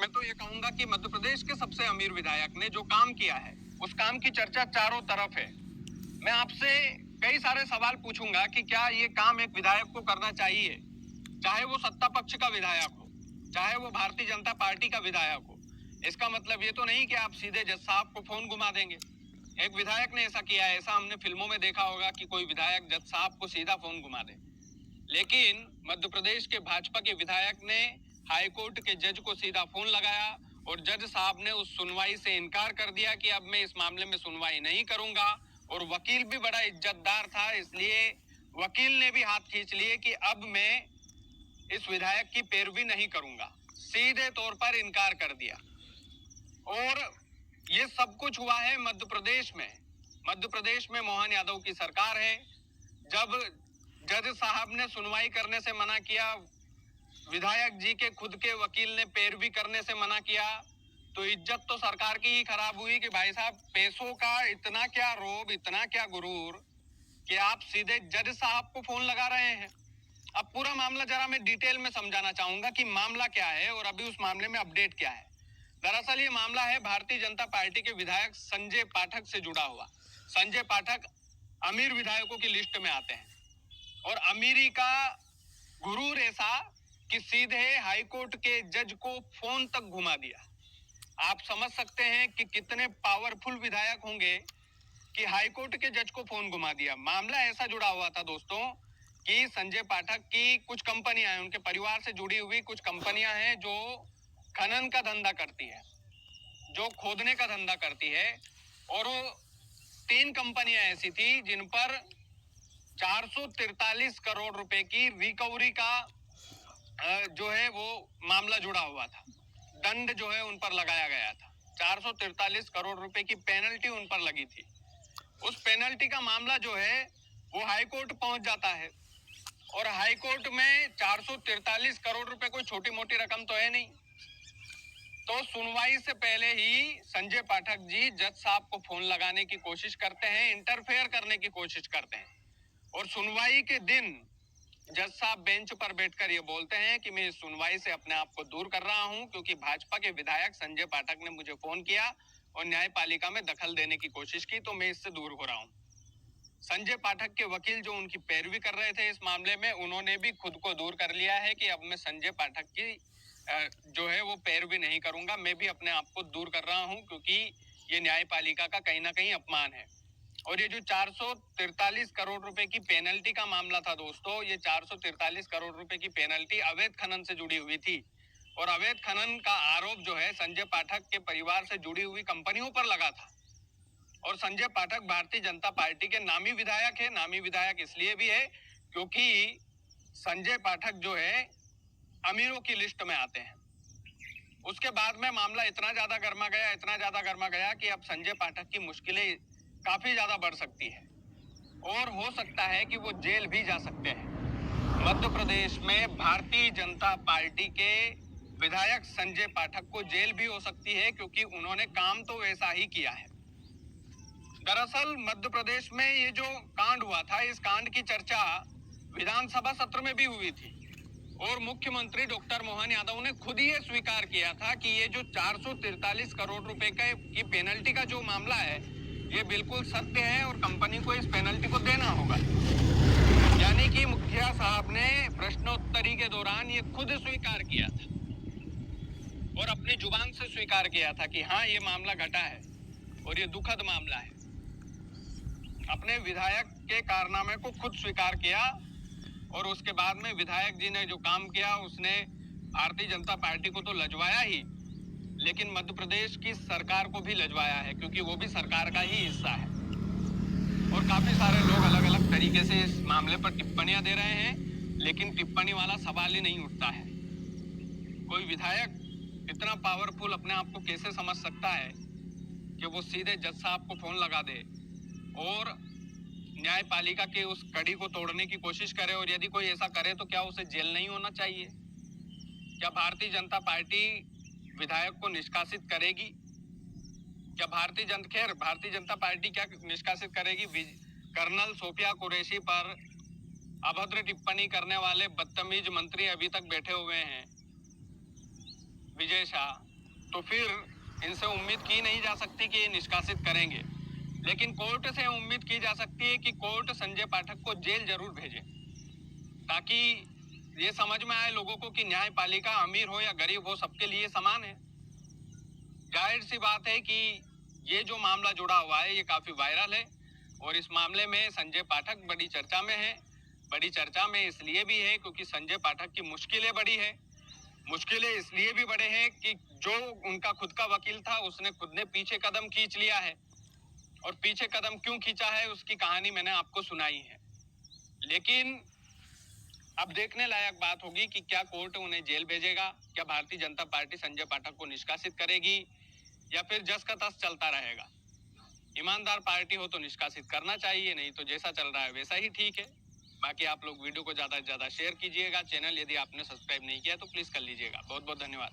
मैं तो ये कहूंगा कि मध्य प्रदेश के सबसे अमीर विधायक ने जो काम किया है उस काम की चर्चा चारों तरफ है। मैं आपसे कई सारे सवाल पूछूंगा कि क्या ये काम एक विधायक को करना चाहिए, चाहे वो सत्ता पक्ष का विधायक हो, चाहे वो भारतीय जनता पार्टी का विधायक हो। इसका मतलब ये तो नहीं कि आप सीधे जज साहब को फोन घुमा देंगे। एक विधायक ने ऐसा किया है, ऐसा हमने फिल्मों में देखा होगा कि कोई विधायक जज साहब को सीधा फोन घुमा दे। लेकिन मध्य प्रदेश के भाजपा के विधायक ने हाईकोर्ट के जज को सीधा फोन लगाया और जज साहब ने उस सुनवाई से इनकार कर दिया कि अब मैं इस मामले में सुनवाई नहीं करूंगा। और वकील भी बड़ा इज्जतदार था, इसलिए वकील ने भी हाथ खींच लिए कि अब मैं इस विधायक की पैरवी नहीं करूंगा, सीधे तौर पर इनकार कर दिया। और ये सब कुछ हुआ है मध्य प्रदेश में। मध्य प्रदेश में मोहन यादव की सरकार है। जब जज साहब ने सुनवाई करने से मना किया, विधायक जी के खुद के वकील ने पैरवी करने से मना किया, तो इज्जत तो सरकार की ही खराब हुई कि भाई साहब पैसों का इतना क्या रोब, इतना क्या गुरूर कि आप सीधे जज साहब को फोन लगा रहे हैं। अब पूरा मामला जरा मैं डिटेल में समझाना चाहूंगा कि मामला क्या है और अभी उस मामले में अपडेट क्या है। दरअसल ये मामला है भारतीय जनता पार्टी के विधायक संजय पाठक से जुड़ा हुआ। संजय पाठक अमीर विधायकों की लिस्ट में आते हैं और अमीरी का गुरूर ऐसा कि सीधे हाईकोर्ट के जज को फोन तक घुमा दिया। आप समझ सकते हैं कि कितने पावरफुल विधायक होंगे कि हाईकोर्ट के जज को फोन घुमा दिया। मामला ऐसा जुड़ा हुआ था दोस्तों कि संजय पाठक की कुछ कंपनियां हैं, उनके परिवार से जुड़ी हुई कुछ कंपनियां हैं जो खनन का धंधा करती है, जो खोदने का धंधा करती है। और वो 3 कंपनियां ऐसी थी जिन पर 443 करोड़ रुपए की रिकवरी का जो है वो मामला जुड़ा हुआ था। दंड जो है उन पर लगाया गया था। 443 करोड़ रुपए की पेनल्टी उन पर लगी थी। उस पेनल्टी का मामला जो है वो हाईकोर्ट पहुंच जाता है और हाईकोर्ट में 443 करोड़ रुपए कोई छोटी मोटी रकम तो है नहीं। तो सुनवाई से पहले ही संजय पाठक जी जज साहब को फोन लगाने की कोशिश करते हैं, इंटरफेयर करने की कोशिश करते हैं। और सुनवाई के दिन जज साहब बेंच पर बैठकर ये बोलते हैं कि मैं इस सुनवाई से अपने आप को दूर कर रहा हूं क्योंकि भाजपा के विधायक संजय पाठक ने मुझे फोन किया और न्यायपालिका में दखल देने की कोशिश की, तो मैं इससे दूर हो रहा हूं। संजय पाठक के वकील जो उनकी पैरवी कर रहे थे इस मामले में, उन्होंने भी खुद को दूर कर लिया है कि अब मैं संजय पाठक की जो है वो पैरवी नहीं करूंगा, मैं भी अपने आप को दूर कर रहा हूं क्योंकि ये न्यायपालिका का कहीं ना कहीं अपमान है। और ये जो 443 करोड़ रुपए की पेनल्टी का मामला था दोस्तों, ये 443 करोड़ रुपए की पेनल्टी अवैध खनन से जुड़ी हुई थी। और अवैध खनन का आरोप जो है संजय पाठक के परिवार से जुड़ी हुई कंपनियों पर लगा था। और संजय पाठक भारतीय जनता पार्टी के नामी विधायक है। नामी विधायक इसलिए भी है क्योंकि संजय पाठक जो है अमीरों की लिस्ट में आते हैं। उसके बाद में मामला इतना ज्यादा गर्मा गया कि अब संजय पाठक की मुश्किलें काफी ज्यादा बढ़ सकती है और हो सकता है कि वो जेल भी जा सकते हैं। मध्य प्रदेश में भारतीय जनता पार्टी के विधायक संजय पाठक को जेल भी हो सकती है क्योंकि उन्होंने काम तो वैसा ही किया है। दरअसल मध्य प्रदेश में ये जो कांड हुआ था, इस कांड की चर्चा विधानसभा सत्र में भी हुई थी और मुख्यमंत्री डॉक्टर मोहन यादव ने खुद ही ये स्वीकार किया था कि ये जो 443 करोड़ रुपए की पेनल्टी का जो मामला है ये बिल्कुल सत्य है और कंपनी को इस पेनल्टी को देना होगा। यानी कि मुखिया साहब ने प्रश्नोत्तरी के दौरान ये खुद स्वीकार किया था और अपनी जुबान से स्वीकार किया था कि हाँ ये मामला घटा है और ये दुखद मामला है। अपने विधायक के कारनामे को खुद स्वीकार किया और उसके बाद में विधायक जी ने जो काम किया उसने भारतीय जनता पार्टी को तो लजवाया ही, लेकिन मध्य प्रदेश की सरकार को भी लजवाया है क्योंकि वो भी सरकार का ही हिस्सा है। और काफी सारे लोग अलग अलग तरीके से इस मामले पर टिप्पणियां दे रहे हैं, लेकिन टिप्पणी वाला सवाल ही नहीं उठता है। कोई विधायक इतना पावरफुल अपने आप को कैसे समझ सकता है कि वो सीधे जज साहब को फोन लगा दे और न्यायपालिका के उस कड़ी को तोड़ने की कोशिश करे। और यदि कोई ऐसा करे तो क्या उसे जेल नहीं होना चाहिए? क्या भारतीय जनता पार्टी विधायक को निष्कासित करेगी? क्या भारतीय जनता पार्टी क्या निष्कासित करेगी? कर्नल सोफिया कुरैशी पर अभद्र टिप्पणी करने वाले बदतमीज मंत्री अभी तक बैठे हुए हैं, विजय शाह। तो फिर इनसे उम्मीद की नहीं जा सकती कि ये निष्कासित करेंगे। लेकिन कोर्ट से उम्मीद की जा सकती है कि कोर्ट संजय पाठक को जेल जरूर भेजे, ताकि ये समझ में आए लोगों को कि न्यायपालिका अमीर हो या गरीब हो, सबके लिए समान है। जाहिर सी बात है कि ये जो मामला जुड़ा हुआ है ये काफी वायरल है, और इस मामले में संजय पाठक बड़ी चर्चा में है। बड़ी चर्चा में इसलिए भी है क्योंकि संजय पाठक की मुश्किलें बड़ी है। मुश्किलें इसलिए भी बड़े हैं कि जो उनका खुद का वकील था उसने खुद ने पीछे कदम खींच लिया है, और पीछे कदम क्यों खींचा है उसकी कहानी मैंने आपको सुनाई है। लेकिन अब देखने लायक बात होगी कि क्या कोर्ट उन्हें जेल भेजेगा, क्या भारतीय जनता पार्टी संजय पाठक को निष्कासित करेगी, या फिर जस का तस चलता रहेगा। ईमानदार पार्टी हो तो निष्कासित करना चाहिए, नहीं तो जैसा चल रहा है वैसा ही ठीक है। बाकी आप लोग वीडियो को ज्यादा से ज्यादा शेयर कीजिएगा। चैनल यदि आपने सब्सक्राइब नहीं किया तो प्लीज कर लीजिएगा। बहुत बहुत धन्यवाद।